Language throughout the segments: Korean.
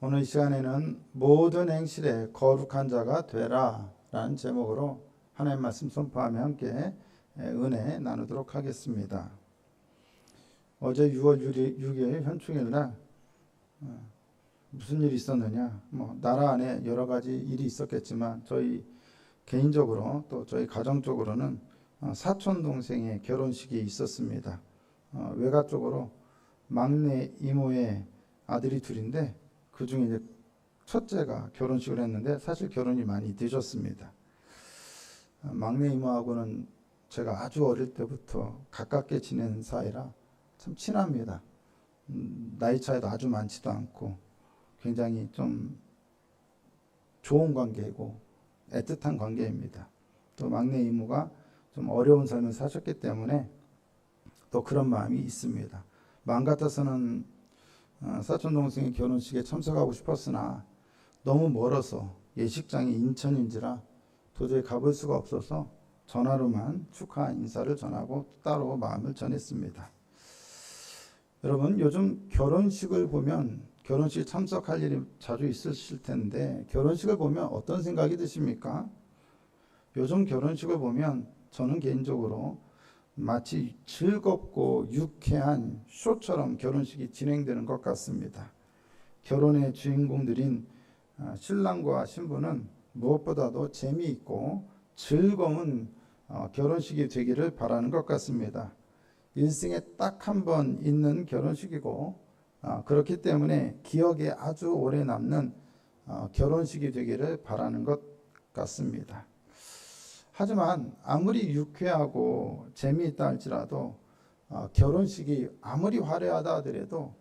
오늘 이 시간에는 모든 행실에 거룩한 자가 되라 라는 제목으로 하나님 말씀 선포하며 함께 은혜 나누도록 하겠습니다. 어제 6월 6일 현충일 날 무슨 일이 있었느냐, 나라 안에 여러 가지 일이 있었겠지만 저희 개인적으로 또 저희 가정적으로는 사촌 동생의 결혼식이 있었습니다. 외가 쪽으로 막내 이모의 아들이 둘인데 그 중에 이제 첫째가 결혼식을 했는데 사실 결혼이 많이 늦었습니다. 막내 이모하고는 제가 아주 어릴 때부터 가깝게 지낸 사이라 참 친합니다. 나이 차이도 아주 많지도 않고 굉장히 좀 좋은 관계이고 애틋한 관계입니다. 또 막내 이모가 좀 어려운 삶을 사셨기 때문에 또 그런 마음이 있습니다. 마음 같아서는 사촌 동생의 결혼식에 참석하고 싶었으나 너무 멀어서 예식장이 인천인지라 도저히 가볼 수가 없어서 전화로만 축하 인사를 전하고 따로 마음을 전했습니다. 여러분, 요즘 결혼식을 보면 결혼식에 참석할 일이 자주 있으실 텐데 결혼식을 보면 어떤 생각이 드십니까? 요즘 결혼식을 보면 저는 개인적으로 마치 즐겁고 유쾌한 쇼처럼 결혼식이 진행되는 것 같습니다. 결혼의 주인공들인 신랑과 신부는 무엇보다도 재미있고 즐거운 결혼식이 되기를 바라는 것 같습니다. 일생에 딱 한 번 있는 결혼식이고 그렇기 때문에 기억에 아주 오래 남는 결혼식이 되기를 바라는 것 같습니다. 하지만 아무리 유쾌하고 재미있다 할지라도 결혼식이 아무리 화려하다 하더라도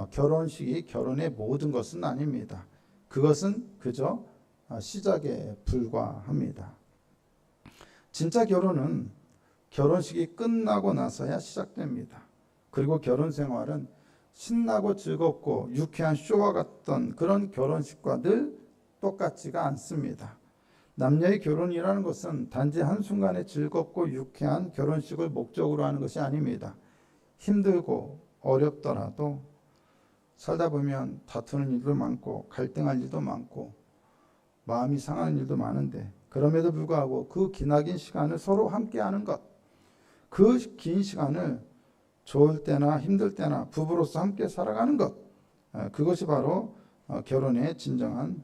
결혼식이 결혼의 모든 것은 아닙니다. 그것은 그저 시작에 불과합니다. 진짜 결혼은 결혼식이 끝나고 나서야 시작됩니다. 그리고 결혼 생활은 신나고 즐겁고 유쾌한 쇼와 같던 그런 결혼식과 늘 똑같지가 않습니다. 남녀의 결혼이라는 것은 단지 한순간에 즐겁고 유쾌한 결혼식을 목적으로 하는 것이 아닙니다. 힘들고 어렵더라도 살다 보면 다투는 일도 많고 갈등할 일도 많고 마음이 상하는 일도 많은데 그럼에도 불구하고 그 기나긴 시간을 서로 함께하는 것, 그 긴 시간을 좋을 때나 힘들 때나 부부로서 함께 살아가는 것, 그것이 바로 결혼의 진정한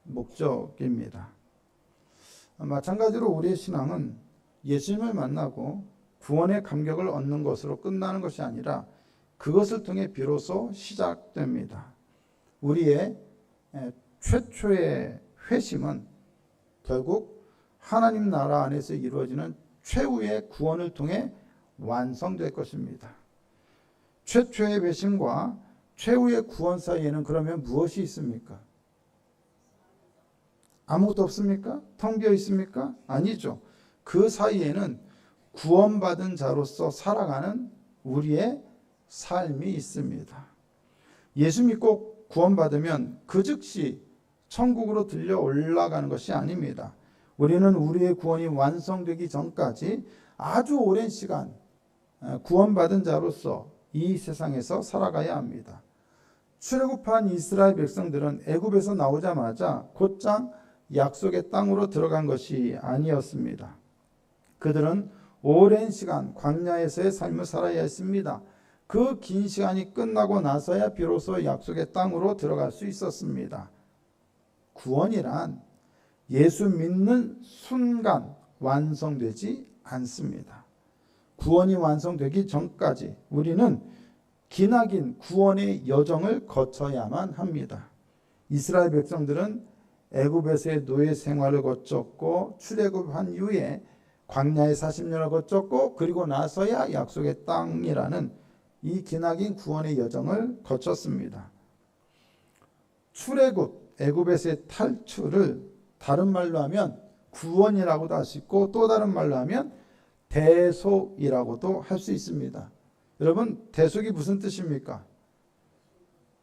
목적입니다. 마찬가지로 우리의 신앙은 예수님을 만나고 구원의 감격을 얻는 것으로 끝나는 것이 아니라 그것을 통해 비로소 시작됩니다. 우리의 최초의 회심은 결국 하나님 나라 안에서 이루어지는 최후의 구원을 통해 완성될 것입니다. 최초의 회심과 최후의 구원 사이에는 그러면 무엇이 있습니까? 아무것도 없습니까? 텅 비어 있습니까? 아니죠. 그 사이에는 구원받은 자로서 살아가는 우리의 삶이 있습니다. 예수 믿고 구원받으면 그 즉시 천국으로 들려 올라가는 것이 아닙니다. 우리는 우리의 구원이 완성되기 전까지 아주 오랜 시간 구원받은 자로서 이 세상에서 살아가야 합니다. 출애굽한 이스라엘 백성들은 애굽에서 나오자마자 곧장 약속의 땅으로 들어간 것이 아니었습니다. 그들은 오랜 시간 광야에서의 삶을 살아야 했습니다. 그 긴 시간이 끝나고 나서야 비로소 약속의 땅으로 들어갈 수 있었습니다. 구원이란 예수 믿는 순간 완성되지 않습니다. 구원이 완성되기 전까지 우리는 기나긴 구원의 여정을 거쳐야만 합니다. 이스라엘 백성들은 애굽에서의 노예 생활을 거쳤고 출애굽한 이후에 광야의 40년을 거쳤고 그리고 나서야 약속의 땅이라는 이 기나긴 구원의 여정을 거쳤습니다. 출애굽, 애굽에서의 탈출을 다른 말로 하면 구원이라고도 할 수 있고 또 다른 말로 하면 대속이라고도 할 수 있습니다. 여러분, 대속이 무슨 뜻입니까?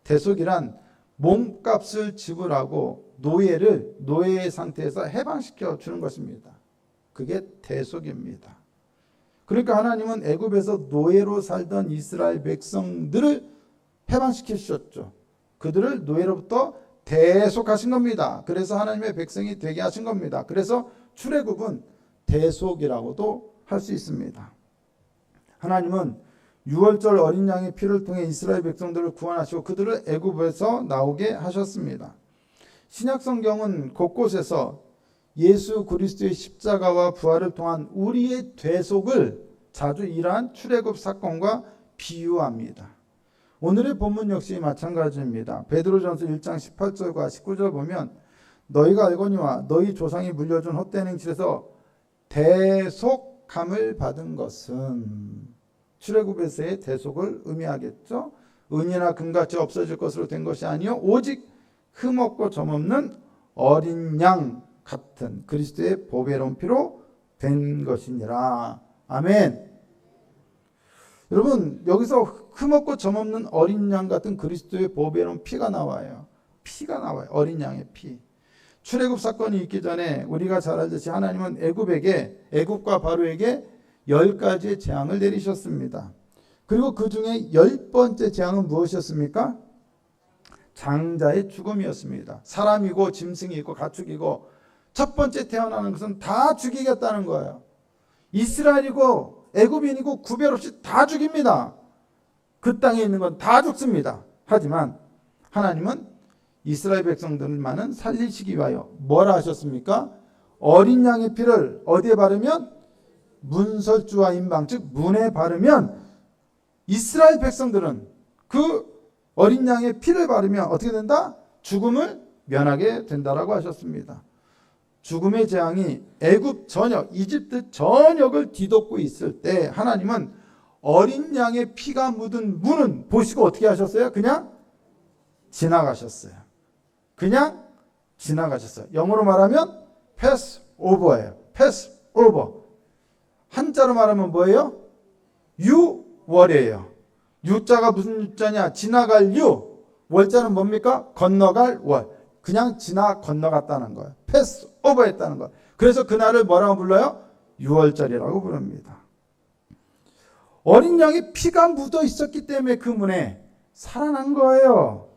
대속이란 몸값을 지불하고 노예의 상태에서 해방시켜 주는 것입니다. 그게 대속입니다. 그러니까 하나님은 애굽에서 노예로 살던 이스라엘 백성들을 해방시키셨죠. 그들을 노예로부터 대속하신 겁니다. 그래서 하나님의 백성이 되게 하신 겁니다. 그래서 출애굽은 대속이라고도 할 수 있습니다. 하나님은 유월절 어린 양의 피를 통해 이스라엘 백성들을 구원하시고 그들을 애굽에서 나오게 하셨습니다. 신약 성경은 곳곳에서 예수 그리스도의 십자가와 부활을 통한 우리의 되속을 자주 이러한 출애굽 사건과 비유합니다. 오늘의 본문 역시 마찬가지입니다. 베드로전서 1장 18절과 19절 보면 너희가 알거니와 너희 조상이 물려준 헛된 행실에서 대속함을 받은 것은 출애굽에서의 대속을 의미하겠죠. 은이나 금같이 없어질 것으로 된 것이 아니요 오직 흠없고 점없는 어린 양 같은 그리스도의 보배로운 피로 된 것이니라. 아멘. 여러분 여기서 흠없고 점없는 어린 양 같은 그리스도의 보배로운 피가 나와요. 피가 나와요. 어린 양의 피. 출애굽 사건이 있기 전에 우리가 잘 알듯이 하나님은 애굽과 바로에게 10가지의 재앙을 내리셨습니다. 그리고 그 중에 10번째 재앙은 무엇이었습니까? 장자의 죽음이었습니다. 사람이고 짐승이 있고 가축이고 첫 번째 태어나는 것은 다 죽이겠다는 거예요. 이스라엘이고 애굽인이고 구별 없이 다 죽입니다. 그 땅에 있는 건 다 죽습니다. 하지만 하나님은 이스라엘 백성들만은 살리시기 위하여 뭐라 하셨습니까? 어린 양의 피를 어디에 바르면? 문설주와 임방, 즉 문에 바르면 이스라엘 백성들은 그 어린 양의 피를 바르면 어떻게 된다? 죽음을 면하게 된다라고 하셨습니다. 죽음의 재앙이 애굽 전역, 이집트 전역을 뒤덮고 있을 때 하나님은 어린 양의 피가 묻은 문은 보시고 어떻게 하셨어요? 그냥 지나가셨어요. 그냥 지나가셨어요. 영어로 말하면 패스 오버예요. 패스 오버. 한자로 말하면 뭐예요? 유월이에요. 유자가 무슨 유자냐? 지나갈 유. 월자는 뭡니까? 건너갈 월. 그냥 지나 건너갔다는 거예요. 패스 오버했다는 거예요. 그래서 그날을 뭐라고 불러요? 유월절이라고 부릅니다. 어린 양의 피가 묻어 있었기 때문에 그 문에 살아난 거예요.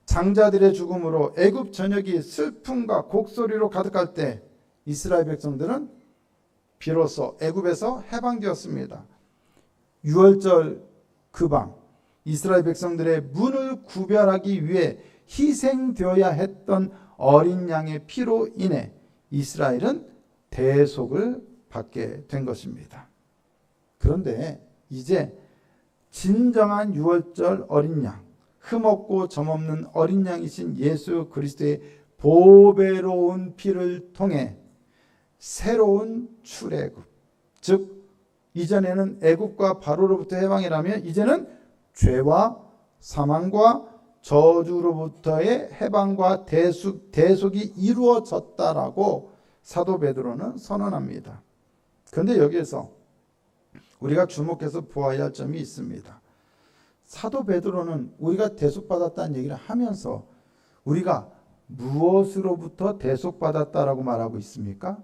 장자들의 죽음으로 애굽 전역이 슬픔과 곡소리로 가득할 때 이스라엘 백성들은 비로소 애굽에서 해방되었습니다. 유월절 그방 이스라엘 백성들의 문을 구별하기 위해 희생되어야 했던 어린 양의 피로 인해 이스라엘은 대속을 받게 된 것입니다. 그런데 이제 진정한 유월절 어린 양, 흠없고 점없는 어린 양이신 예수 그리스도의 보배로운 피를 통해 새로운 출애굽, 즉 이전에는 애굽과 바로로부터 해방이라면 이제는 죄와 사망과 저주로부터의 해방과 대속이 이루어졌다라고 사도 베드로는 선언합니다. 그런데 여기에서 우리가 주목해서 보아야 할 점이 있습니다. 사도 베드로는 우리가 대속받았다는 얘기를 하면서 우리가 무엇으로부터 대속받았다라고 말하고 있습니까?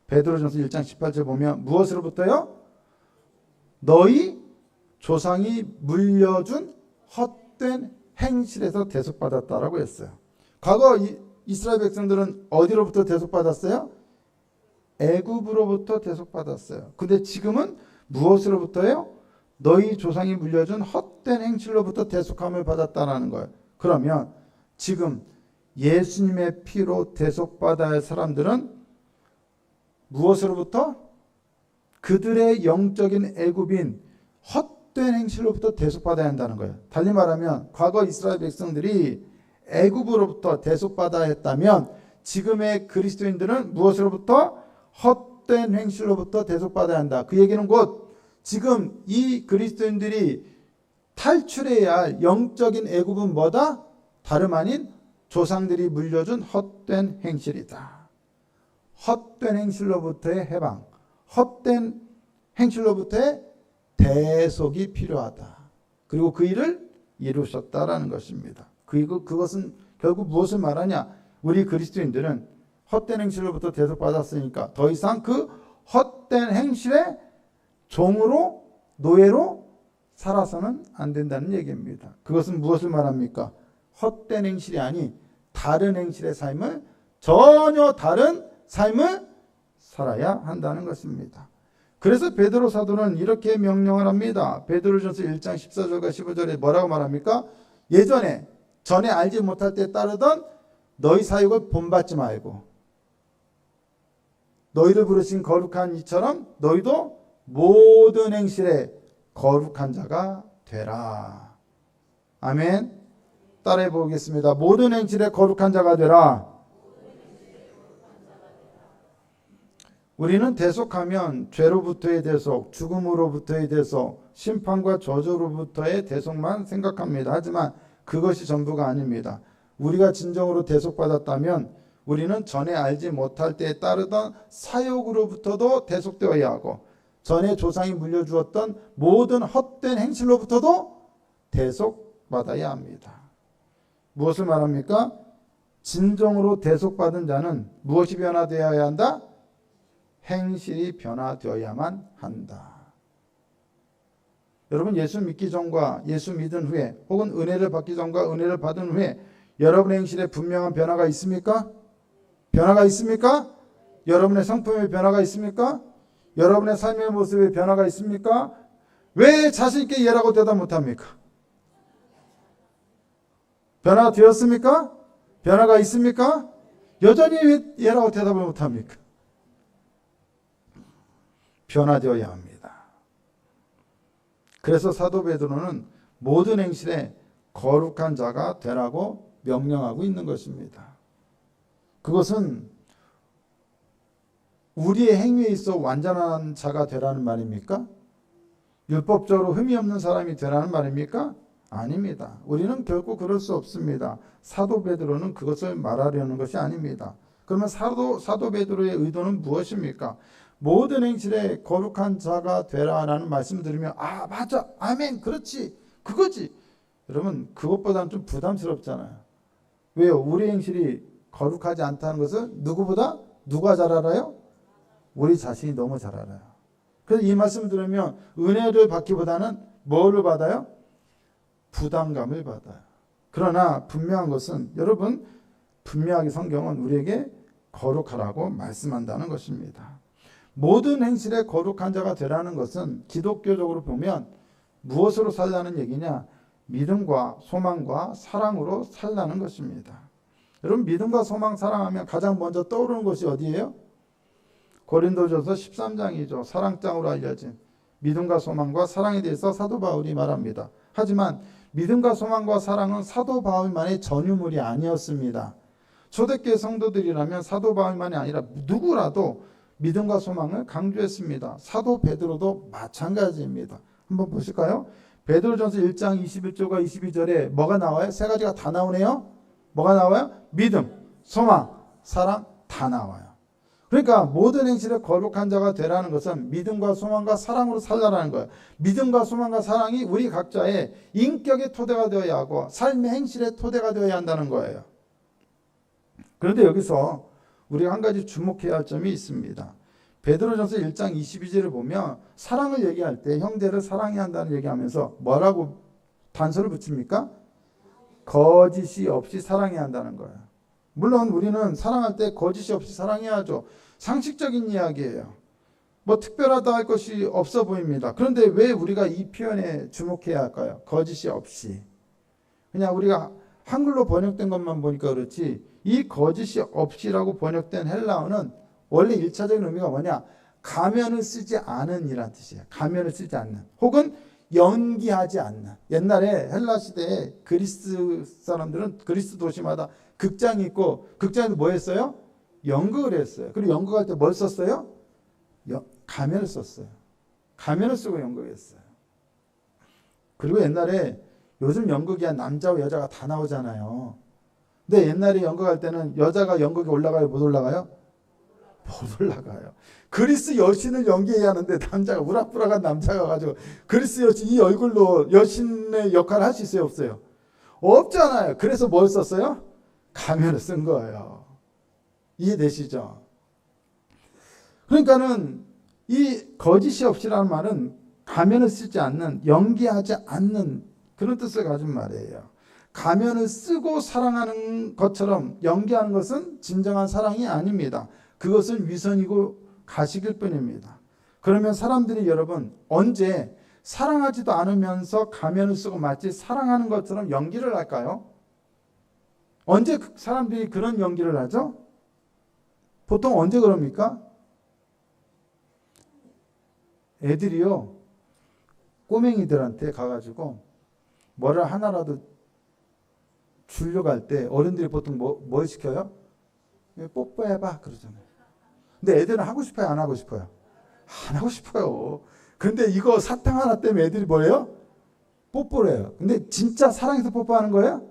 베드로전서 1장 18절 보면 무엇으로부터요? 너희 조상이 물려준 헛된 행실에서 대속받았다라고 했어요. 과거 이스라엘 백성들은 어디로부터 대속받았어요? 애굽으로부터 대속받았어요. 근데 지금은 무엇으로부터요? 너희 조상이 물려준 헛된 행실로부터 대속함을 받았다라는 거예요. 그러면 지금 예수님의 피로 대속받아야 할 사람들은 무엇으로부터? 그들의 영적인 애굽인 헛된 행실로부터 대속받아야 한다는 거예요. 달리 말하면 과거 이스라엘 백성들이 애굽으로부터 대속받아야 했다면 지금의 그리스도인들은 무엇으로부터? 헛된 행실로부터 대속받아야 한다. 그 얘기는 곧 지금 이 그리스도인들이 탈출해야 할 영적인 애굽은 뭐다? 다름 아닌 조상들이 물려준 헛된 행실이다. 헛된 행실로부터의 해방, 헛된 행실로부터의 대속이 필요하다. 그리고 그 일을 이루셨다라는 것입니다. 그것은 결국 무엇을 말하냐? 우리 그리스도인들은 헛된 행실로부터 대속받았으니까 더 이상 그 헛된 행실의 종으로 노예로 살아서는 안 된다는 얘기입니다. 그것은 무엇을 말합니까? 헛된 행실이 아닌 다른 행실의 삶을, 전혀 다른 삶을 살아야 한다는 것입니다. 그래서 베드로 사도는 이렇게 명령을 합니다. 베드로전서 1장 14절과 15절에 뭐라고 말합니까? 전에 알지 못할 때 따르던 너희 사역을 본받지 말고 너희를 부르신 거룩한 이처럼 너희도 모든 행실에 거룩한 자가 되라. 아멘. 따라해 보겠습니다. 모든 행실에 거룩한 자가 되라. 우리는 대속하면 죄로부터의 대속, 죽음으로부터의 대속, 심판과 저주로부터의 대속만 생각합니다. 하지만 그것이 전부가 아닙니다. 우리가 진정으로 대속받았다면 우리는 전에 알지 못할 때에 따르던 사욕으로부터도 대속되어야 하고 전에 조상이 물려주었던 모든 헛된 행실로부터도 대속받아야 합니다. 무엇을 말합니까? 진정으로 대속받은 자는 무엇이 변화되어야 한다? 행실이 변화되어야만 한다. 여러분, 예수 믿기 전과 예수 믿은 후에 혹은 은혜를 받기 전과 은혜를 받은 후에 여러분의 행실에 분명한 변화가 있습니까? 변화가 있습니까? 여러분의 성품에 변화가 있습니까? 여러분의 삶의 모습에 변화가 있습니까? 왜 자신 있게 예라고 대답 못합니까? 변화가 되었습니까? 변화가 있습니까? 여전히 왜 예라고 대답을 못합니까? 변화되어야 합니다. 그래서 사도 베드로는 모든 행실에 거룩한 자가 되라고 명령하고 있는 것입니다. 그것은 우리의 행위에 있어 완전한 자가 되라는 말입니까? 율법적으로 흠이 없는 사람이 되라는 말입니까? 아닙니다. 우리는 결코 그럴 수 없습니다. 사도 베드로는 그것을 말하려는 것이 아닙니다. 그러면 사도 베드로의 의도는 무엇입니까? 모든 행실에 거룩한 자가 되라라는 말씀을 들으면 아 맞아 아멘 그렇지 그거지. 여러분 그것보다는 좀 부담스럽잖아요. 왜요? 우리 행실이 거룩하지 않다는 것을 누구보다 누가 잘 알아요? 우리 자신이 너무 잘 알아요. 그래서 이 말씀을 들으면 은혜를 받기보다는 뭐를 받아요? 부담감을 받아요. 그러나 분명한 것은 여러분 분명하게 성경은 우리에게 거룩하라고 말씀한다는 것입니다. 모든 행실에 거룩한 자가 되라는 것은 기독교적으로 보면 무엇으로 살라는 얘기냐? 믿음과 소망과 사랑으로 살라는 것입니다. 여러분 믿음과 소망, 사랑하면 가장 먼저 떠오르는 것이 어디예요? 고린도전서 13장이죠. 사랑장으로 알려진 믿음과 소망과 사랑에 대해서 사도 바울이 말합니다. 하지만 믿음과 소망과 사랑은 사도 바울만의 전유물이 아니었습니다. 초대교회 성도들이라면 사도 바울만이 아니라 누구라도 믿음과 소망을 강조했습니다. 사도 베드로도 마찬가지입니다. 한번 보실까요? 베드로전서 1장 21절과 22절에 뭐가 나와요? 세 가지가 다 나오네요. 뭐가 나와요? 믿음, 소망, 사랑 다 나와요. 그러니까 모든 행실에 거룩한 자가 되라는 것은 믿음과 소망과 사랑으로 살라라는 거예요. 믿음과 소망과 사랑이 우리 각자의 인격의 토대가 되어야 하고 삶의 행실의 토대가 되어야 한다는 거예요. 그런데 여기서 우리가 한 가지 주목해야 할 점이 있습니다. 베드로전서 1장 22절을 보면 사랑을 얘기할 때 형제를 사랑해야 한다는 얘기하면서 뭐라고 단서를 붙입니까? 거짓이 없이 사랑해야 한다는 거예요. 물론 우리는 사랑할 때 거짓이 없이 사랑해야죠. 상식적인 이야기예요. 뭐 특별하다 할 것이 없어 보입니다. 그런데 왜 우리가 이 표현에 주목해야 할까요? 거짓이 없이. 그냥 우리가 한글로 번역된 것만 보니까 그렇지 이 거짓이 없이라고 번역된 헬라어는 원래 1차적인 의미가 뭐냐? 가면을 쓰지 않은 이란 뜻이에요. 가면을 쓰지 않는. 혹은 연기하지 않는. 옛날에 헬라 시대에 그리스 사람들은 그리스 도시마다 극장이 있고 극장에서 뭐 했어요? 연극을 했어요. 그리고 연극할 때 뭘 썼어요? 가면을 썼어요. 가면을 쓰고 연극했어요. 그리고 옛날에 요즘 연극이야 남자와 여자가 다 나오잖아요. 근데 옛날에 연극할 때는 여자가 연극에 올라가요? 못 올라가요? 못 올라가요. 그리스 여신을 연기해야 하는데 남자가 우락부락한 남자가 가지고 그리스 여신 이 얼굴로 여신의 역할을 할 수 있어요? 없어요? 없잖아요. 그래서 뭘 썼어요? 가면을 쓴 거예요. 이해되시죠? 그러니까는 이 거짓이 없이라는 말은 가면을 쓰지 않는, 연기하지 않는 그런 뜻을 가진 말이에요. 가면을 쓰고 사랑하는 것처럼 연기하는 것은 진정한 사랑이 아닙니다. 그것은 위선이고 가식일 뿐입니다. 그러면 사람들이 여러분 언제 사랑하지도 않으면서 가면을 쓰고 마치 사랑하는 것처럼 연기를 할까요? 언제 사람들이 그런 연기를 하죠? 보통 언제 그럽니까? 애들이요, 꼬맹이들한테 가가지고 뭐를 하나라도 주려고 할 때 어른들이 보통 뭐 시켜요? 뽀뽀해봐 그러잖아요. 근데 애들은 하고 싶어요, 안 하고 싶어요? 안 하고 싶어요. 근데 이거 사탕 하나 때문에 애들이 뭐예요? 뽀뽀를 해요. 근데 진짜 사랑해서 뽀뽀하는 거예요?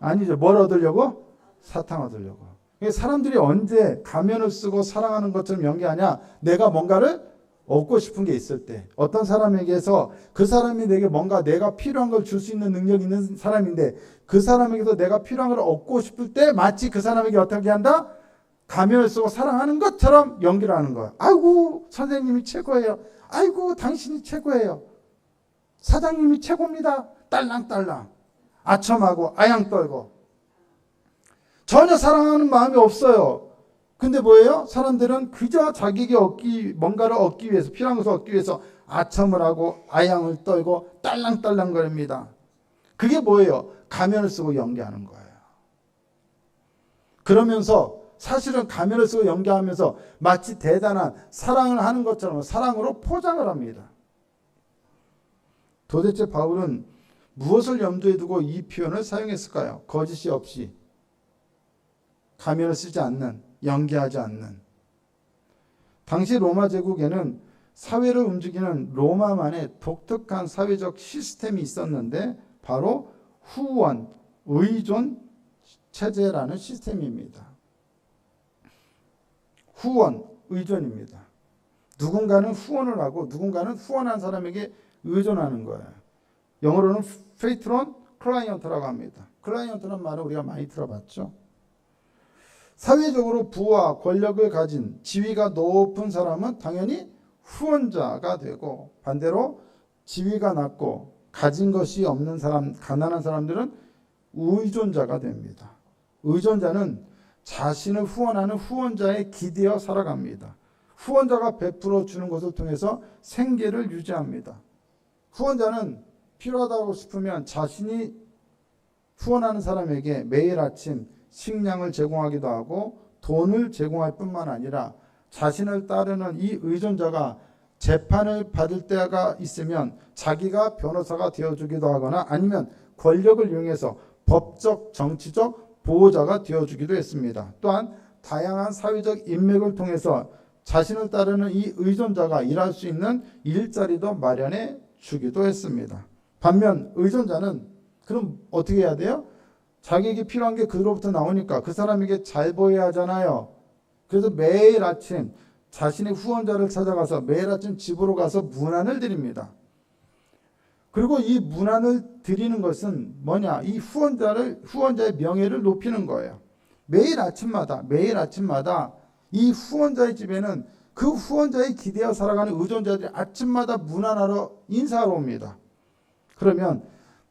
아니죠. 뭘 얻으려고? 사탕 얻으려고. 사람들이 언제 가면을 쓰고 사랑하는 것처럼 연기하냐? 내가 뭔가를 얻고 싶은 게 있을 때, 어떤 사람에게서 그 사람이 내게 뭔가 내가 필요한 걸 줄 수 있는 능력이 있는 사람인데 그 사람에게서 내가 필요한 걸 얻고 싶을 때 마치 그 사람에게 어떻게 한다? 가면을 쓰고 사랑하는 것처럼 연기를 하는 거야. 아이고 선생님이 최고예요. 아이고 당신이 최고예요. 사장님이 최고입니다. 딸랑딸랑 아첨하고 아양 떨고 전혀 사랑하는 마음이 없어요. 근데 뭐예요? 사람들은 그저 자기에게 뭔가를 얻기 위해서, 필요한 것을 얻기 위해서 아첨을 하고 아양을 떨고 딸랑딸랑거립니다. 그게 뭐예요? 가면을 쓰고 연기하는 거예요. 그러면서 사실은 가면을 쓰고 연기하면서 마치 대단한 사랑을 하는 것처럼 사랑으로 포장을 합니다. 도대체 바울은 무엇을 염두에 두고 이 표현을 사용했을까요? 거짓이 없이, 가면을 쓰지 않는, 연기하지 않는. 당시 로마 제국에는 사회를 움직이는 로마만의 독특한 사회적 시스템이 있었는데 바로 후원, 의존 체제라는 시스템입니다. 후원, 의존입니다. 누군가는 후원을 하고 누군가는 후원한 사람에게 의존하는 거예요. 영어로는 페이트론 클라이언트라고 합니다. 클라이언트는 말을 우리가 많이 들어봤죠. 사회적으로 부와 권력을 가진 지위가 높은 사람은 당연히 후원자가 되고, 반대로 지위가 낮고 가진 것이 없는 사람, 가난한 사람들은 의존자가 됩니다. 의존자는 자신을 후원하는 후원자에 기대어 살아갑니다. 후원자가 베풀어 주는 것을 통해서 생계를 유지합니다. 후원자는 필요하다고 싶으면 자신이 후원하는 사람에게 매일 아침 식량을 제공하기도 하고 돈을 제공할 뿐만 아니라 자신을 따르는 이 의존자가 재판을 받을 때가 있으면 자기가 변호사가 되어주기도 하거나 아니면 권력을 이용해서 법적, 정치적 보호자가 되어주기도 했습니다. 또한 다양한 사회적 인맥을 통해서 자신을 따르는 이 의존자가 일할 수 있는 일자리도 마련해 주기도 했습니다. 반면 의존자는 그럼 어떻게 해야 돼요? 자기에게 필요한 게 그로부터 나오니까 그 사람에게 잘 보여야 하잖아요. 그래서 매일 아침 자신의 후원자를 찾아가서 매일 아침 집으로 가서 문안을 드립니다. 그리고 이 문안을 드리는 것은 뭐냐? 이 후원자의 명예를 높이는 거예요. 매일 아침마다 이 후원자의 집에는 그 후원자에 기대어 살아가는 의존자들이 아침마다 문안하러 인사하러 옵니다. 그러면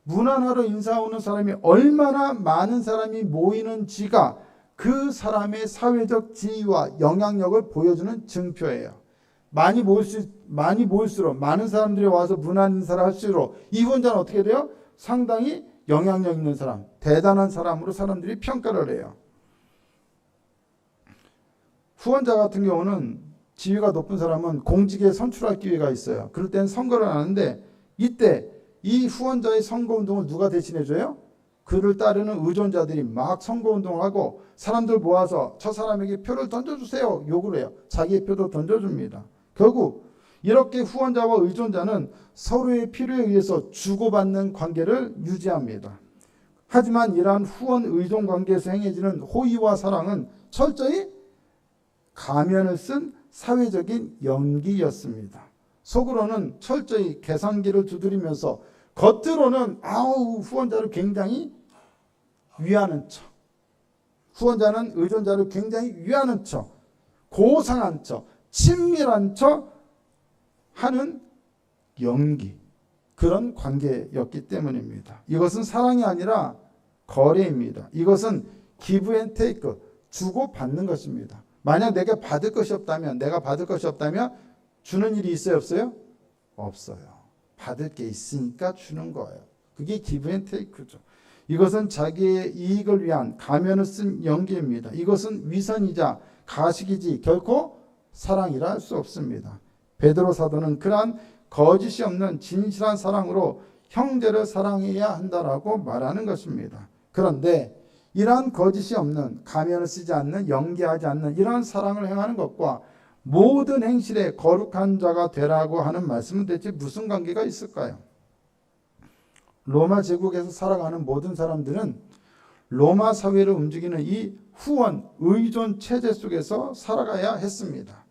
문안하러 인사오는 사람이 얼마나 많은 사람이 모이는지가 그 사람의 사회적 지위와 영향력을 보여주는 증표예요. 많이 모일수록 많은 사람들이 와서 문안 인사를 할수록 이 후원자는 어떻게 돼요? 상당히 영향력 있는 사람, 대단한 사람으로 사람들이 평가를 해요. 후원자 같은 경우는 지위가 높은 사람은 공직에 선출할 기회가 있어요. 그럴 땐 선거를 하는데 이때 이 후원자의 선거운동을 누가 대신해줘요? 그를 따르는 의존자들이 막 선거운동을 하고 사람들 모아서 저 사람에게 표를 던져주세요 요구를 해요. 자기의 표도 던져줍니다. 결국 이렇게 후원자와 의존자는 서로의 필요에 의해서 주고받는 관계를 유지합니다. 하지만 이러한 후원 의존 관계에서 행해지는 호의와 사랑은 철저히 가면을 쓴 사회적인 연기였습니다. 속으로는 철저히 계산기를 두드리면서 겉으로는 후원자를 굉장히 위하는 척, 후원자는 의존자를 굉장히 위하는 척, 고상한 척, 친밀한 척 하는 연기, 그런 관계였기 때문입니다. 이것은 사랑이 아니라 거래입니다. 이것은 give and take, 주고 받는 것입니다. 만약 내가 받을 것이 없다면, 주는 일이 있어요, 없어요? 없어요. 받을 게 있으니까 주는 거예요. 그게 give and take죠. 이것은 자기의 이익을 위한 가면을 쓴 연기입니다. 이것은 위선이자 가식이지 결코 사랑이라 할 수 없습니다. 베드로 사도는 그러한 거짓이 없는 진실한 사랑으로 형제를 사랑해야 한다라고 말하는 것입니다. 그런데 이러한 거짓이 없는, 가면을 쓰지 않는, 연기하지 않는 이러한 사랑을 행하는 것과 모든 행실에 거룩한 자가 되라고 하는 말씀은 대체 무슨 관계가 있을까요? 로마 제국에서 살아가는 모든 사람들은 로마 사회를 움직이는 이 후원, 의존 체제 속에서 살아가야 했습니다.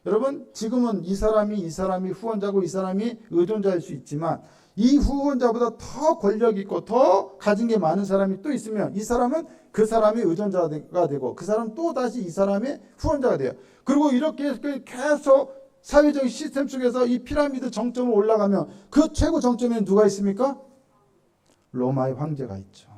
여러분, 지금은 이 사람이 후원자고 이 사람이 의존자일 수 있지만 이 후원자보다 더 권력 있고 더 가진 게 많은 사람이 또 있으면 이 사람은 그 사람의 의존자가 되고 그 사람은 또 다시 이 사람의 후원자가 돼요. 그리고 이렇게 계속 사회적 시스템 속에서 이 피라미드 정점을 올라가면 그 최고 정점에는 누가 있습니까? 로마의 황제가 있죠.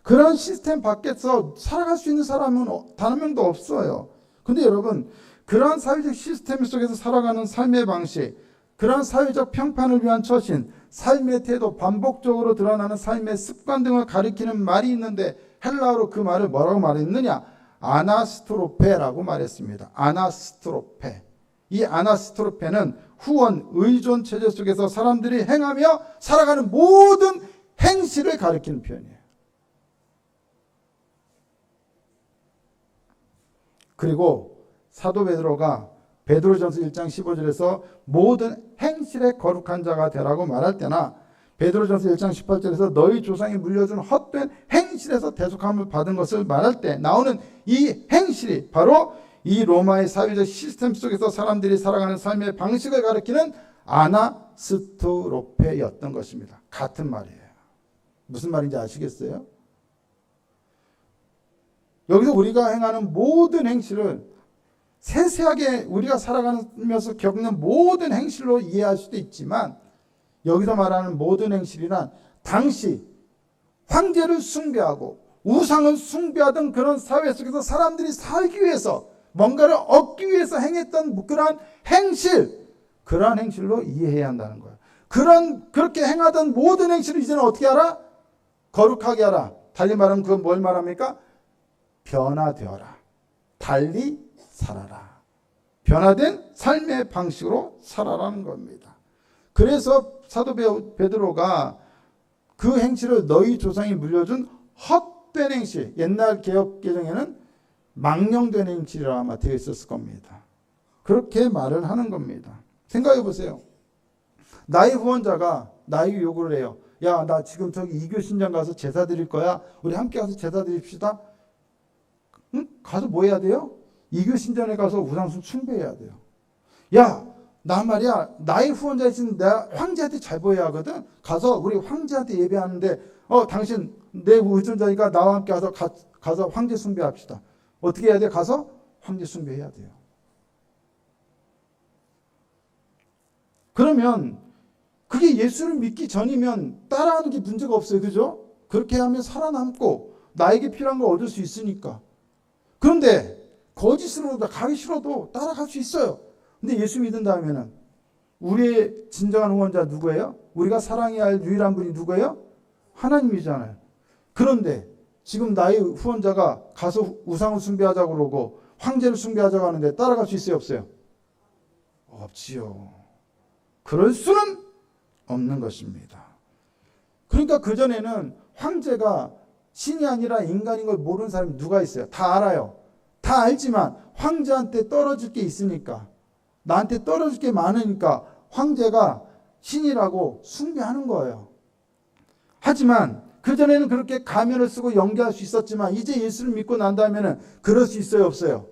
그런 시스템 밖에서 살아갈 수 있는 사람은 단 한 명도 없어요. 근데 여러분, 그러한 사회적 시스템 속에서 살아가는 삶의 방식, 그러한 사회적 평판을 위한 처신, 삶의 태도, 반복적으로 드러나는 삶의 습관 등을 가리키는 말이 있는데 헬라어로 그 말을 뭐라고 말했느냐? 아나스트로페라고 말했습니다. 아나스트로페. 이 아나스트로페는 후원, 의존 체제 속에서 사람들이 행하며 살아가는 모든 행실을 가리키는 표현이에요. 그리고 사도 베드로가 베드로전서 1장 15절에서 모든 행실에 거룩한 자가 되라고 말할 때나 베드로전서 1장 18절에서 너희 조상이 물려준 헛된 행실에서 대속함을 받은 것을 말할 때 나오는 이 행실이 바로 이 로마의 사회적 시스템 속에서 사람들이 살아가는 삶의 방식을 가리키는 아나스트로페였던 것입니다. 같은 말이에요. 무슨 말인지 아시겠어요? 여기서 우리가 행하는 모든 행실을 세세하게 우리가 살아가면서 겪는 모든 행실로 이해할 수도 있지만 여기서 말하는 모든 행실이란 당시 황제를 숭배하고 우상을 숭배하던 그런 사회 속에서 사람들이 살기 위해서 뭔가를 얻기 위해서 행했던 그러한 행실, 그러한 행실로 이해해야 한다는 거예요. 그렇게 행하던 모든 행실을 이제는 어떻게 하라? 거룩하게 하라. 달리 말하면 그건 뭘 말합니까? 변화되어라. 달리 살아라. 변화된 삶의 방식으로 살아라는 겁니다. 그래서 사도 베드로가 그 행실을 너희 조상이 물려준 헛된 행실, 옛날 개역 개정에는 망령된 행실이라 아마 되어 있었을 겁니다. 그렇게 말을 하는 겁니다. 생각해 보세요. 나의 후원자가 나에게 요구를 해요. 야, 나 지금 저기 이교 신장 가서 제사 드릴 거야. 우리 함께 가서 제사 드립시다. 응? 가서 뭐 해야 돼요? 이교 신전에 가서 우상숭 숭배해야 돼요. 야, 나 말이야, 나의 후원자이신 내가 황제한테 잘 보여야 하거든. 가서 우리 황제한테 예배하는데 당신 내 의존자니까 나와 함께 가서 황제 숭배합시다. 어떻게 해야 돼? 가서 황제 숭배해야 돼요. 그러면 그게 예수를 믿기 전이면 따라하는 게 문제가 없어요. 그죠? 그렇게 하면 살아남고 나에게 필요한 걸 얻을 수 있으니까. 그런데 거짓으로 가기 싫어도 따라갈 수 있어요. 근데 예수 믿은 다음에는 우리의 진정한 후원자 누구예요? 우리가 사랑해야 할 유일한 분이 누구예요? 하나님이잖아요. 그런데 지금 나의 후원자가 가서 우상을 숭배하자고 그러고 황제를 숭배하자고 하는데 따라갈 수 있어요? 없어요? 없지요. 그럴 수는 없는 것입니다. 그러니까 그전에는 황제가 신이 아니라 인간인 걸 모르는 사람이 누가 있어요? 다 알아요. 다 알지만 황제한테 떨어질 게 있으니까, 나한테 떨어질 게 많으니까 황제가 신이라고 숭배하는 거예요. 하지만 그전에는 그렇게 가면을 쓰고 연기할 수 있었지만 이제 예수를 믿고 난 다음에는 그럴 수 있어요? 없어요?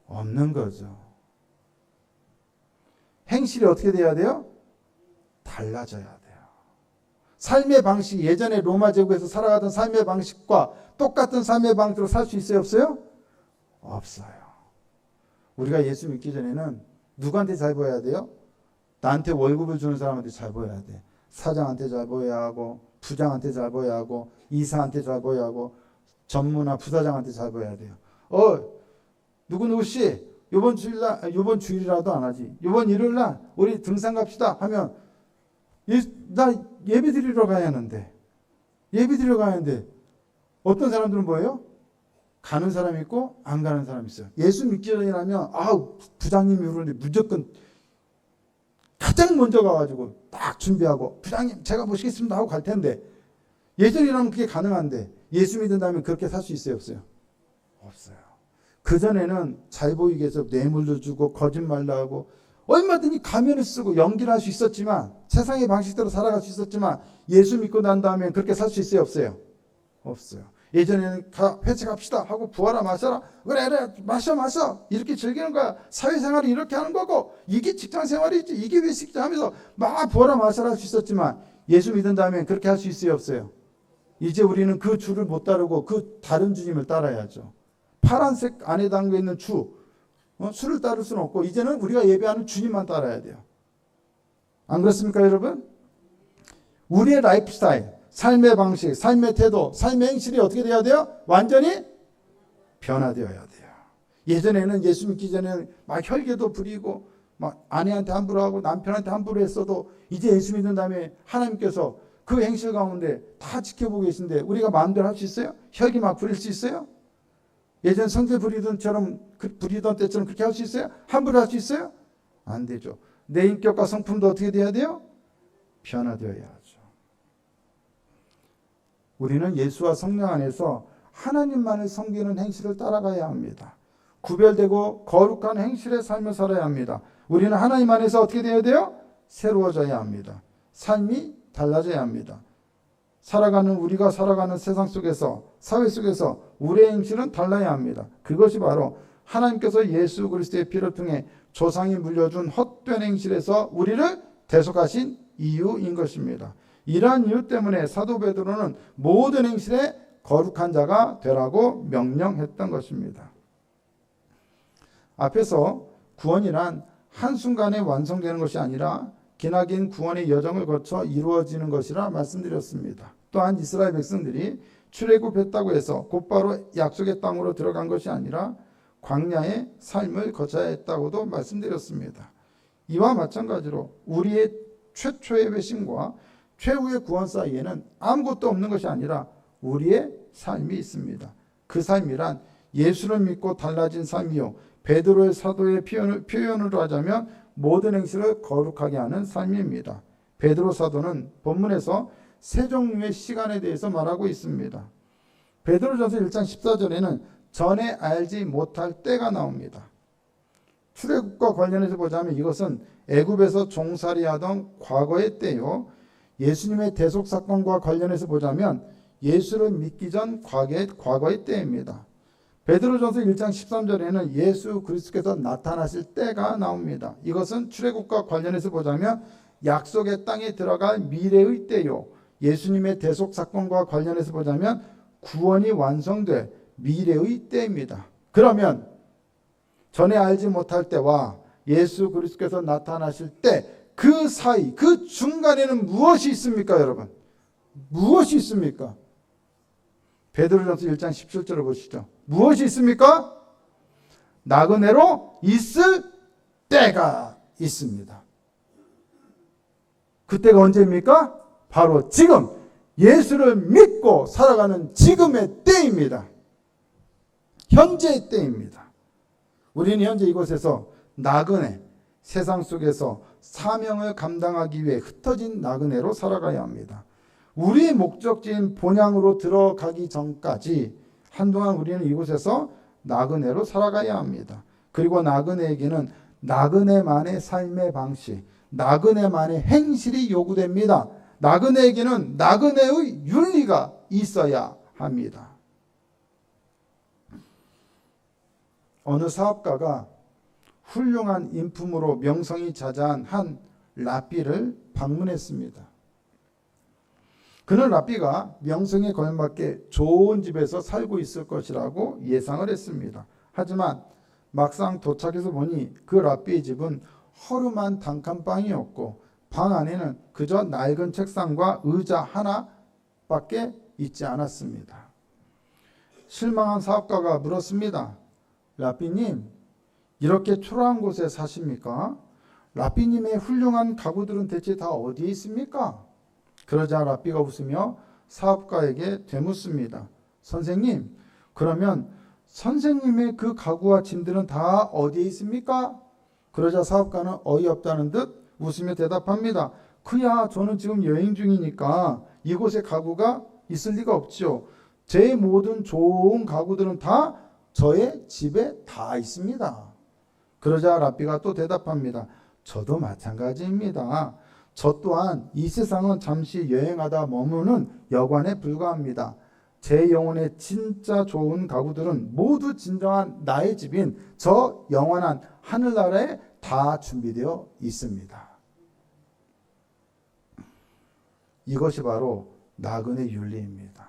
없는 거죠. 행실이 어떻게 돼야 돼요? 달라져야 돼요. 삶의 방식이 예전에 로마 제국에서 살아가던 삶의 방식과 똑같은 삶의 방식으로 살 수 있어요? 없어요? 없어요. 우리가 예수 믿기 전에는 누구한테 잘 보여야 돼요? 나한테 월급을 주는 사람한테 잘 보여야 돼. 사장한테 잘 보여야 하고, 부장한테 잘 보여야 하고, 이사한테 잘 보여야 하고, 전무나 부사장한테 잘 보여야 돼요. 누구누구 씨, 요번 주일이라도 안 하지. 요번 일요일날 우리 등산 갑시다 하면, 나 예배 드리러 가야 하는데, 어떤 사람들은 뭐예요? 가는 사람이 있고 안 가는 사람이 있어요. 예수 믿기 전이라면 부장님이 그러는데 무조건 가장 먼저 가가지고 딱 준비하고 부장님 제가 모시겠습니다 하고 갈 텐데, 예전이라면 그게 가능한데 예수 믿은 다음에 그렇게 살 수 있어요, 없어요? 없어요. 그전에는 잘 보이기 위해서 뇌물도 주고 거짓말도 하고 얼마든지 가면을 쓰고 연기를 할 수 있었지만, 세상의 방식대로 살아갈 수 있었지만, 예수 믿고 난 다음에 그렇게 살 수 있어요, 없어요? 없어요. 예전에는 회식 합시다 하고 부어라 마셔라, 그래 마셔 이렇게 즐기는 거야. 사회생활이 이렇게 하는 거고, 이게 직장생활이지, 이게 회식이지 하면서 막 부어라 마셔라 할 수 있었지만, 예수 믿은 다음에 그렇게 할 수 있어요, 없어요? 이제 우리는 그 주를 못 따르고 그 다른 주님을 따라야죠. 파란색 안에 담겨 있는 주, 수를 따를 수는 없고 이제는 우리가 예배하는 주님만 따라야 돼요. 안 그렇습니까, 여러분? 우리의 라이프 스타일, 삶의 방식, 삶의 태도, 삶의 행실이 어떻게 돼야 돼요? 완전히 변화되어야 돼요. 예전에는 예수 믿기 전에 막 혈기도 부리고 막 아내한테 함부로 하고 남편한테 함부로 했어도, 이제 예수 믿는 다음에 하나님께서 그 행실 가운데 다 지켜보고 계신데 우리가 마음대로 할 수 있어요? 혈기 막 부릴 수 있어요? 예전 성질 부리던 때처럼 그렇게 할 수 있어요? 함부로 할 수 있어요? 안 되죠. 내 인격과 성품도 어떻게 돼야 돼요? 변화되어야 하죠. 우리는 예수와 성령 안에서 하나님만을 섬기는 행실을 따라가야 합니다. 구별되고 거룩한 행실의 삶을 살아야 합니다. 우리는 하나님 안에서 어떻게 되어야 돼요? 새로워져야 합니다. 삶이 달라져야 합니다. 우리가 살아가는 세상 속에서, 사회 속에서 우리의 행실은 달라야 합니다. 그것이 바로 하나님께서 예수 그리스도의 피를 통해 조상이 물려준 헛된 행실에서 우리를 대속하신 이유인 것입니다. 이러한 이유 때문에 사도 베드로는 모든 행실에 거룩한 자가 되라고 명령했던 것입니다. 앞에서 구원이란 한순간에 완성되는 것이 아니라 기나긴 구원의 여정을 거쳐 이루어지는 것이라 말씀드렸습니다. 또한 이스라엘 백성들이 출애굽했다고 해서 곧바로 약속의 땅으로 들어간 것이 아니라 광야의 삶을 거쳐야 했다고도 말씀드렸습니다. 이와 마찬가지로 우리의 최초의 회심과 최후의 구원 사이에는 아무것도 없는 것이 아니라 우리의 삶이 있습니다. 그 삶이란 예수를 믿고 달라진 삶이요, 베드로의 사도의 표현으로 하자면 모든 행실을 거룩하게 하는 삶입니다. 베드로 사도는 본문에서 세 종류의 시간에 대해서 말하고 있습니다. 베드로전서 1장 14절에는 전에 알지 못할 때가 나옵니다. 출애굽과 관련해서 보자면 이것은 애굽에서 종살이하던 과거의 때요, 예수님의 대속 사건과 관련해서 보자면 예수를 믿기 전 과거의 때입니다. 베드로전서 1장 13절에는 예수 그리스도께서 나타나실 때가 나옵니다. 이것은 출애굽과 관련해서 보자면 약속의 땅에 들어갈 미래의 때요, 예수님의 대속 사건과 관련해서 보자면 구원이 완성될 미래의 때입니다. 그러면 전에 알지 못할 때와 예수 그리스도께서 나타나실 때, 그 사이, 그 중간에는 무엇이 있습니까, 여러분? 무엇이 있습니까? 베드로전서 1장 17절을 보시죠. 무엇이 있습니까? 나그네로 있을 때가 있습니다. 그때가 언제입니까? 바로 지금, 예수를 믿고 살아가는 지금의 때입니다. 현재의 때입니다. 우리는 현재 이곳에서 나그네, 세상 속에서 사명을 감당하기 위해 흩어진 나그네로 살아가야 합니다. 우리의 목적지인 본향으로 들어가기 전까지 한동안 우리는 이곳에서 나그네로 살아가야 합니다. 그리고 나그네에게는 나그네만의 삶의 방식, 나그네만의 행실이 요구됩니다. 나그네에게는 나그네의 윤리가 있어야 합니다. 어느 사업가가 훌륭한 인품으로 명성이 자자한 한 랍비를 방문했습니다. 그는 랍비가 명성에 걸맞게 좋은 집에서 살고 있을 것이라고 예상을 했습니다. 하지만 막상 도착해서 보니 그 랍비의 집은 허름한 단칸방이었고 방 안에는 그저 낡은 책상과 의자 하나밖에 있지 않았습니다. 실망한 사업가가 물었습니다. 라삐님, 이렇게 초라한 곳에 사십니까? 라삐님의 훌륭한 가구들은 대체 다 어디에 있습니까? 그러자 라삐가 웃으며 사업가에게 되묻습니다. 선생님, 그러면 선생님의 그 가구와 짐들은 다 어디에 있습니까? 그러자 사업가는 어이없다는 듯 웃으며 대답합니다. 그야 저는 지금 여행 중이니까 이곳에 가구가 있을 리가 없죠. 제 모든 좋은 가구들은 다 저의 집에 다 있습니다. 그러자 라삐가 또 대답합니다. 저도 마찬가지입니다. 저 또한 이 세상은 잠시 여행하다 머무는 여관에 불과합니다. 제 영혼의 진짜 좋은 가구들은 모두 진정한 나의 집인 저 영원한 하늘나라에 다 준비되어 있습니다. 이것이 바로 나그네 윤리입니다.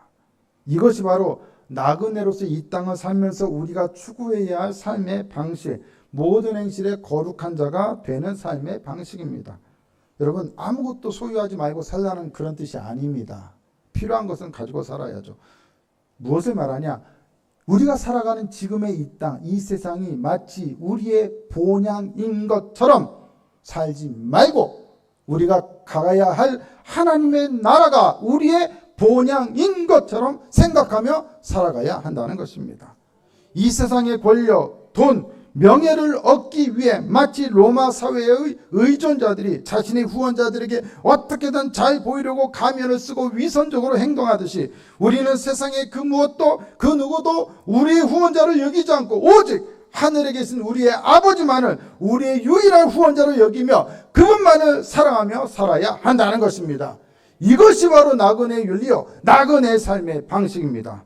이것이 바로 나그네로서 이 땅을 살면서 우리가 추구해야 할 삶의 방식, 모든 행실에 거룩한 자가 되는 삶의 방식입니다. 여러분, 아무것도 소유하지 말고 살라는 그런 뜻이 아닙니다. 필요한 것은 가지고 살아야죠. 무엇을 말하냐? 우리가 살아가는 지금의 이 땅, 이 세상이 마치 우리의 본향인 것처럼 살지 말고 우리가 가야 할 하나님의 나라가 우리의 본향인 것처럼 생각하며 살아가야 한다는 것입니다. 이 세상의 권력, 돈, 명예를 얻기 위해 마치 로마 사회의 의존자들이 자신의 후원자들에게 어떻게든 잘 보이려고 가면을 쓰고 위선적으로 행동하듯이 우리는 세상의 그 무엇도 그 누구도 우리의 후원자를 여기지 않고 오직 하늘에 계신 우리의 아버지만을 우리의 유일한 후원자로 여기며 그분만을 사랑하며 살아야 한다는 것입니다. 이것이 바로 나그네의 윤리요, 나그네의 삶의 방식입니다.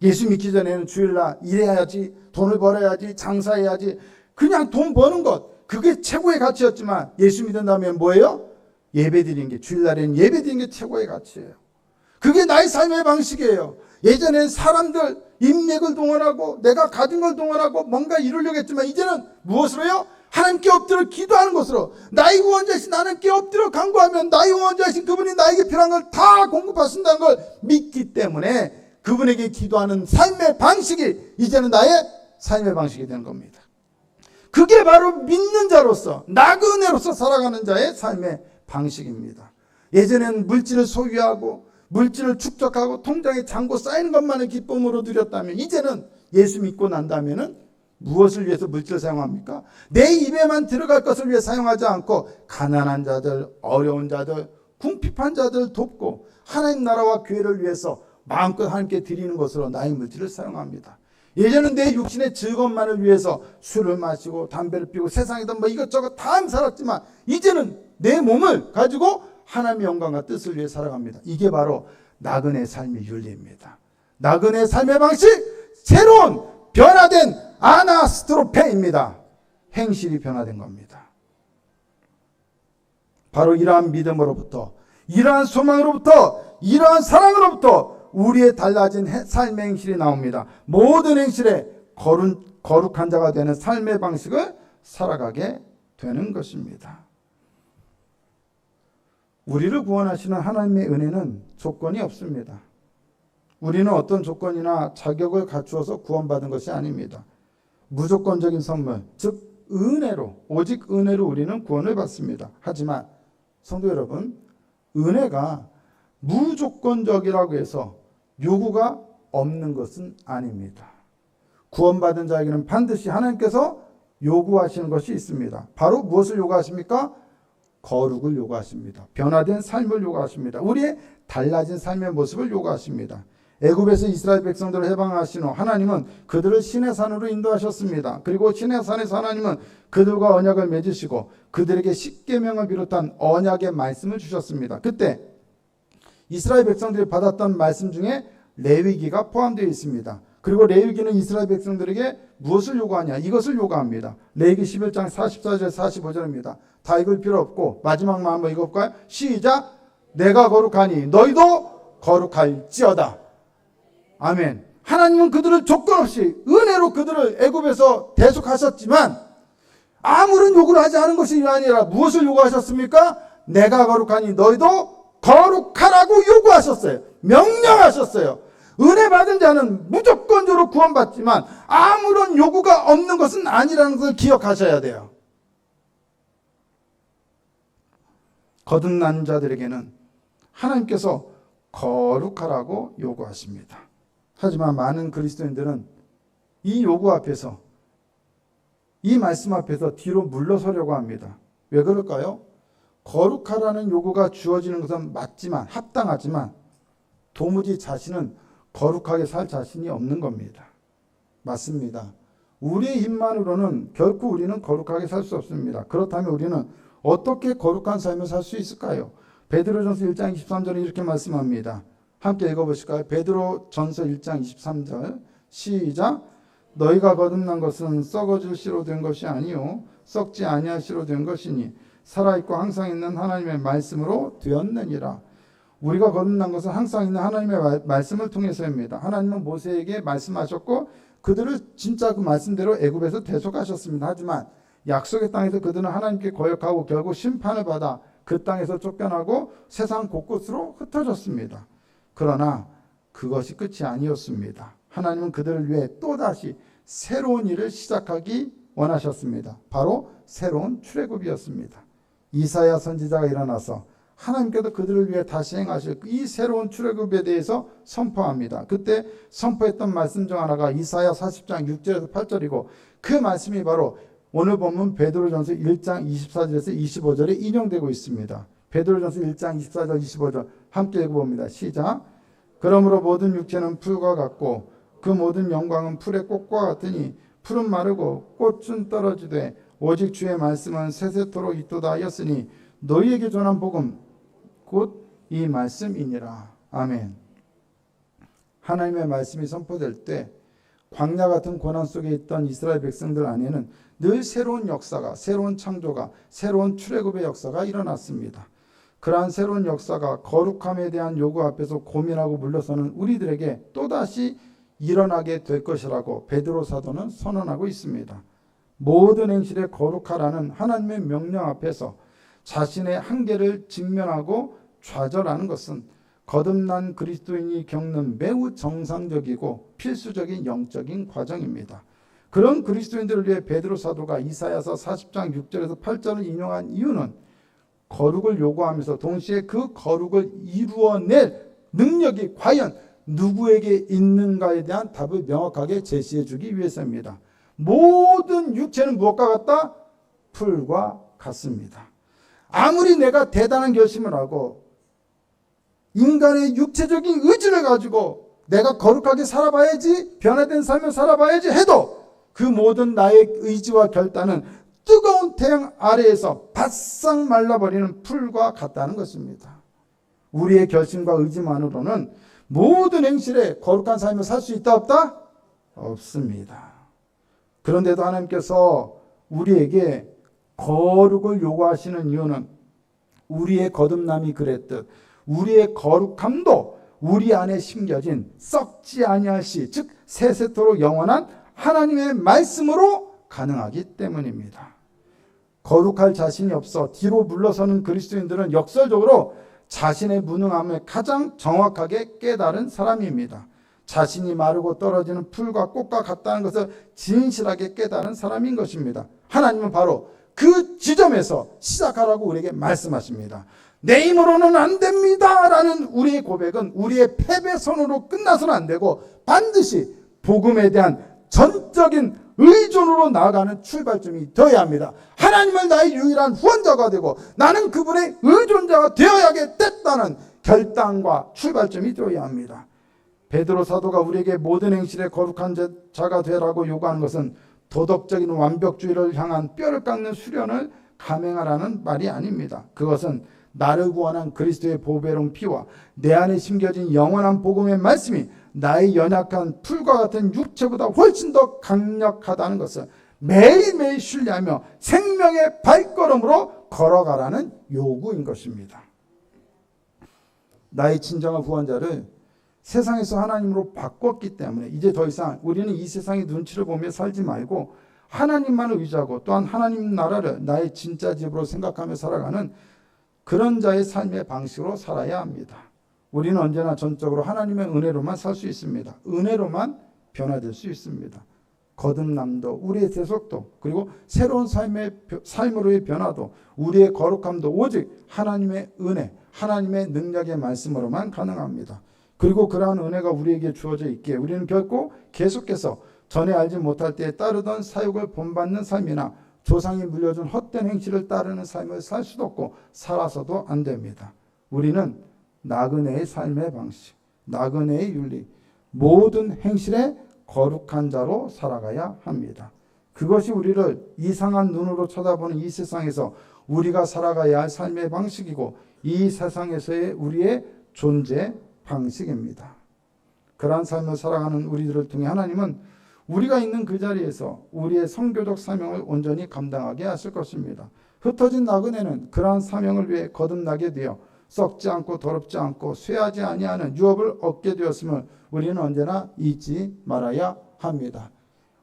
예수 믿기 전에는 주일날 일해야지, 돈을 벌어야지, 장사해야지, 그냥 돈 버는 것, 그게 최고의 가치였지만 예수 믿은 다음에 뭐예요? 예배드리는 게, 주일날에는 예배드리는 게 최고의 가치예요. 그게 나의 삶의 방식이에요. 예전엔 사람들 인맥을 동원하고 내가 가진 걸 동원하고 뭔가 이루려고 했지만 이제는 무엇으로 해요? 하나님께 엎드려 기도하는 것으로, 나의 후원자이신 하나님께 엎드려 간구하면 나의 후원자이신 그분이 나에게 필요한 걸 다 공급하신다는 걸 믿기 때문에 그분에게 기도하는 삶의 방식이 이제는 나의 삶의 방식이 되는 겁니다. 그게 바로 믿는 자로서, 나그네로서 살아가는 자의 삶의 방식입니다. 예전에는 물질을 소유하고 물질을 축적하고 통장에 잔고 쌓이는 것만을 기쁨으로 누렸다면 이제는 예수 믿고 난다면은 무엇을 위해서 물질을 사용합니까? 내 입에만 들어갈 것을 위해 사용하지 않고 가난한 자들, 어려운 자들, 궁핍한 자들 돕고 하나님 나라와 교회를 위해서 마음껏 하나님께 드리는 것으로 나의 물질을 사용합니다. 예전은 내 육신의 즐거움만을 위해서 술을 마시고 담배를 피우고 세상에다 뭐 이것저것 다 살았지만 이제는 내 몸을 가지고 하나님의 영광과 뜻을 위해 살아갑니다. 이게 바로 나그네 삶의 윤리입니다. 나그네 삶의 방식, 새로운 변화된 아나스트로페입니다. 행실이 변화된 겁니다. 바로 이러한 믿음으로부터, 이러한 소망으로부터, 이러한 사랑으로부터 우리의 달라진 삶의 행실이 나옵니다. 모든 행실에 거룩한 자가 되는 삶의 방식을 살아가게 되는 것입니다. 우리를 구원하시는 하나님의 은혜는 조건이 없습니다. 우리는 어떤 조건이나 자격을 갖추어서 구원받은 것이 아닙니다. 무조건적인 선물, 즉 은혜로, 오직 은혜로 우리는 구원을 받습니다. 하지만 성도 여러분, 은혜가 무조건적이라고 해서 요구가 없는 것은 아닙니다. 구원받은 자에게는 반드시 하나님께서 요구하시는 것이 있습니다. 바로 무엇을 요구하십니까? 거룩을 요구하십니다. 변화된 삶을 요구하십니다. 우리의 달라진 삶의 모습을 요구하십니다. 애굽에서 이스라엘 백성들을 해방하신 후 하나님은 그들을 시내산으로 인도하셨습니다. 그리고 시내산에서 하나님은 그들과 언약을 맺으시고 그들에게 십계명을 비롯한 언약의 말씀을 주셨습니다. 그때 이스라엘 백성들이 받았던 말씀 중에 레위기가 포함되어 있습니다. 그리고 레위기는 이스라엘 백성들에게 무엇을 요구하냐? 이것을 요구합니다. 레위기 11장 44절 45절입니다. 다 읽을 필요 없고 마지막만 한번 읽어볼까요? 시작! 내가 거룩하니 너희도 거룩할지어다. 아멘. 하나님은 그들을 조건 없이 은혜로 그들을 애굽에서 대속하셨지만 아무런 요구를 하지 않은 것이 아니라 무엇을 요구하셨습니까? 내가 거룩하니 너희도 거룩하라고 요구하셨어요. 명령하셨어요. 은혜 받은 자는 무조건적으로 구원받지만 아무런 요구가 없는 것은 아니라는 것을 기억하셔야 돼요. 거듭난 자들에게는 하나님께서 거룩하라고 요구하십니다. 하지만 많은 그리스도인들은 이 요구 앞에서, 이 말씀 앞에서 뒤로 물러서려고 합니다. 왜 그럴까요? 거룩하라는 요구가 주어지는 것은 맞지만, 합당하지만 도무지 자신은 거룩하게 살 자신이 없는 겁니다. 맞습니다. 우리의 힘만으로는 결코 우리는 거룩하게 살 수 없습니다. 그렇다면 우리는 어떻게 거룩한 삶을 살 수 있을까요? 베드로전서 1장 23절에 이렇게 말씀합니다. 함께 읽어보실까요? 베드로전서 1장 23절 시작. 너희가 거듭난 것은 썩어질 씨로 된 것이 아니요 썩지 아니할 씨로 된 것이니 살아있고 항상 있는 하나님의 말씀으로 되었느니라. 우리가 거듭난 것은 항상 있는 하나님의 말씀을 통해서입니다. 하나님은 모세에게 말씀하셨고 그들을 진짜 그 말씀대로 애굽에서 대속하셨습니다. 하지만 약속의 땅에서 그들은 하나님께 거역하고 결국 심판을 받아 그 땅에서 쫓겨나고 세상 곳곳으로 흩어졌습니다. 그러나 그것이 끝이 아니었습니다. 하나님은 그들을 위해 또다시 새로운 일을 시작하기 원하셨습니다. 바로 새로운 출애굽이었습니다. 이사야 선지자가 일어나서 하나님께서 그들을 위해 다시 행하실 이 새로운 출애굽에 대해서 선포합니다. 그때 선포했던 말씀 중 하나가 이사야 40장 6절에서 8절이고 그 말씀이 바로 오늘 본문 베드로전서 1장 24절에서 25절에 인용되고 있습니다. 베드로전서 1장 24절 25절 함께 읽어봅니다. 시작. 그러므로 모든 육체는 풀과 같고 그 모든 영광은 풀의 꽃과 같으니 풀은 마르고 꽃은 떨어지되 오직 주의 말씀은 세세토록 있도다 하였으니 너희에게 전한 복음 곧 이 말씀이니라. 아멘. 하나님의 말씀이 선포될 때 광야 같은 고난 속에 있던 이스라엘 백성들 안에는 늘 새로운 역사가, 새로운 창조가, 새로운 출애굽의 역사가 일어났습니다. 그러한 새로운 역사가 거룩함에 대한 요구 앞에서 고민하고 물러서는 우리들에게 또다시 일어나게 될 것이라고 베드로 사도는 선언하고 있습니다. 모든 행실에 거룩하라는 하나님의 명령 앞에서 자신의 한계를 직면하고 좌절하는 것은 거듭난 그리스도인이 겪는 매우 정상적이고 필수적인 영적인 과정입니다. 그런 그리스도인들을 위해 베드로 사도가 이사야서 40장 6절에서 8절을 인용한 이유는 거룩을 요구하면서 동시에 그 거룩을 이루어낼 능력이 과연 누구에게 있는가에 대한 답을 명확하게 제시해 주기 위해서입니다. 모든 육체는 무엇과 같다? 풀과 같습니다. 아무리 내가 대단한 결심을 하고 인간의 육체적인 의지를 가지고 내가 거룩하게 살아봐야지, 변화된 삶을 살아봐야지 해도 그 모든 나의 의지와 결단은 뜨거운 태양 아래에서 바싹 말라버리는 풀과 같다는 것입니다. 우리의 결심과 의지만으로는 모든 행실에 거룩한 삶을 살 수 있다 없다? 없습니다. 그런데도 하나님께서 우리에게 거룩을 요구하시는 이유는 우리의 거듭남이 그랬듯 우리의 거룩함도 우리 안에 심겨진 썩지 아니할 씨, 즉 세세토록 영원한 하나님의 말씀으로 가능하기 때문입니다. 거룩할 자신이 없어 뒤로 물러서는 그리스도인들은 역설적으로 자신의 무능함을 가장 정확하게 깨달은 사람입니다. 자신이 마르고 떨어지는 풀과 꽃과 같다는 것을 진실하게 깨달은 사람인 것입니다. 하나님은 바로 그 지점에서 시작하라고 우리에게 말씀하십니다. 내 힘으로는 안 됩니다 라는 우리의 고백은 우리의 패배선으로 끝나서는 안 되고 반드시 복음에 대한 전적인 의존으로 나아가는 출발점이 되어야 합니다. 하나님을 나의 유일한 후원자가 되고 나는 그분의 의존자가 되어야게 됐다는 결단과 출발점이 되어야 합니다. 베드로 사도가 우리에게 모든 행실에 거룩한 자가 되라고 요구하는 것은 도덕적인 완벽주의를 향한 뼈를 깎는 수련을 감행하라는 말이 아닙니다. 그것은 나를 구원한 그리스도의 보배로운 피와 내 안에 심겨진 영원한 복음의 말씀이 나의 연약한 풀과 같은 육체보다 훨씬 더 강력하다는 것을 매일매일 신뢰하며 생명의 발걸음으로 걸어가라는 요구인 것입니다. 나의 진정한 구원자를 세상에서 하나님으로 바꿨기 때문에 이제 더 이상 우리는 이 세상의 눈치를 보며 살지 말고 하나님만을 의지하고 또한 하나님 나라를 나의 진짜 집으로 생각하며 살아가는 그런 자의 삶의 방식으로 살아야 합니다. 우리는 언제나 전적으로 하나님의 은혜로만 살 수 있습니다. 은혜로만 변화될 수 있습니다. 거듭남도, 우리의 세속도, 그리고 새로운 삶으로의 변화도, 우리의 거룩함도 오직 하나님의 은혜, 하나님의 능력의 말씀으로만 가능합니다. 그리고 그러한 은혜가 우리에게 주어져 있기에 우리는 결코 계속해서 전에 알지 못할 때에 따르던 사욕을 본받는 삶이나 조상이 물려준 헛된 행실을 따르는 삶을 살 수도 없고 살아서도 안 됩니다. 우리는 나그네의 삶의 방식, 나그네의 윤리, 모든 행실에 거룩한 자로 살아가야 합니다. 그것이 우리를 이상한 눈으로 쳐다보는 이 세상에서 우리가 살아가야 할 삶의 방식이고 이 세상에서의 우리의 존재 방식입니다. 그러한 삶을 살아가는 우리들을 통해 하나님은 우리가 있는 그 자리에서 우리의 선교적 사명을 온전히 감당하게 하실 것입니다. 흩어진 나그네는 그러한 사명을 위해 거듭나게 되어 썩지 않고 더럽지 않고 쇠하지 아니하는 유업을 얻게 되었음을 우리는 언제나 잊지 말아야 합니다.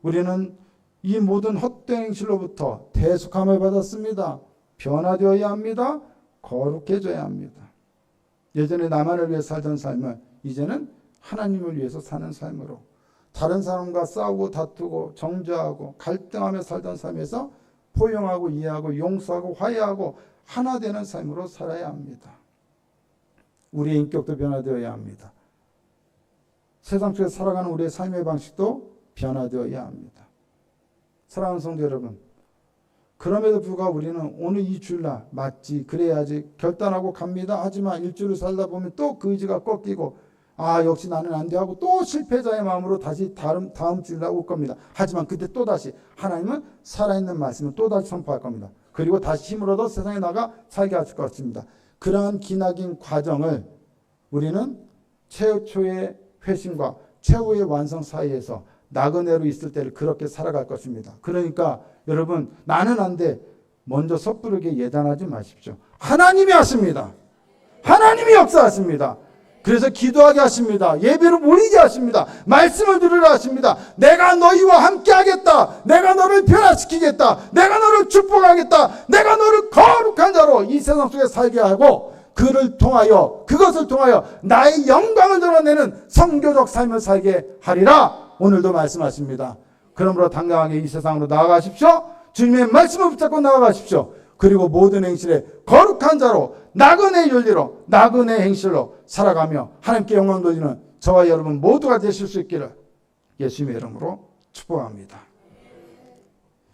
우리는 이 모든 헛된 행실로부터 대속함을 받았습니다. 변화되어야 합니다. 거룩해져야 합니다. 예전에 나만을 위해 살던 삶을 이제는 하나님을 위해서 사는 삶으로, 다른 사람과 싸우고 다투고 정죄하고 갈등하며 살던 삶에서 포용하고 이해하고 용서하고 화해하고 하나 되는 삶으로 살아야 합니다. 우리의 인격도 변화되어야 합니다. 세상 속에 살아가는 우리의 삶의 방식도 변화되어야 합니다. 사랑하는 성도 여러분, 그럼에도 불구하고 우리는 오늘 이 주일날 맞지 그래야지 결단하고 갑니다. 하지만 일주일을 살다 보면 또 그 의지가 꺾이고 역시 나는 안 돼 하고 또 실패자의 마음으로 다시 다음 주일날 올 겁니다. 하지만 그때 또다시 하나님은 살아있는 말씀을 또다시 선포할 겁니다. 그리고 다시 힘을 얻어 세상에 나가 살게 하실 것입니다. 그러한 기나긴 과정을 우리는 최초의 회심과 최후의 완성 사이에서 나그네로 있을 때를 그렇게 살아갈 것입니다. 그러니까 여러분, 나는 안 돼, 먼저 섣부르게 예단하지 마십시오. 하나님이 하십니다. 하나님이 역사하십니다. 그래서 기도하게 하십니다. 예배로 모이게 하십니다. 말씀을 들으라 하십니다. 내가 너희와 함께 하겠다. 내가 너를 변화시키겠다. 내가 너를 축복하겠다. 내가 너를 거룩한 자로 이 세상 속에 살게 하고 그것을 통하여 나의 영광을 드러내는 선교적 삶을 살게 하리라. 오늘도 말씀하십니다. 그러므로 당당하게 이 세상으로 나아가십시오. 주님의 말씀을 붙잡고 나아가십시오. 그리고 모든 행실에 거룩한 자로 나그네 윤리로 나그네 행실로 살아가며 하나님께 영광 돌리는 저와 여러분 모두가 되실 수 있기를 예수님의 이름으로 축복합니다.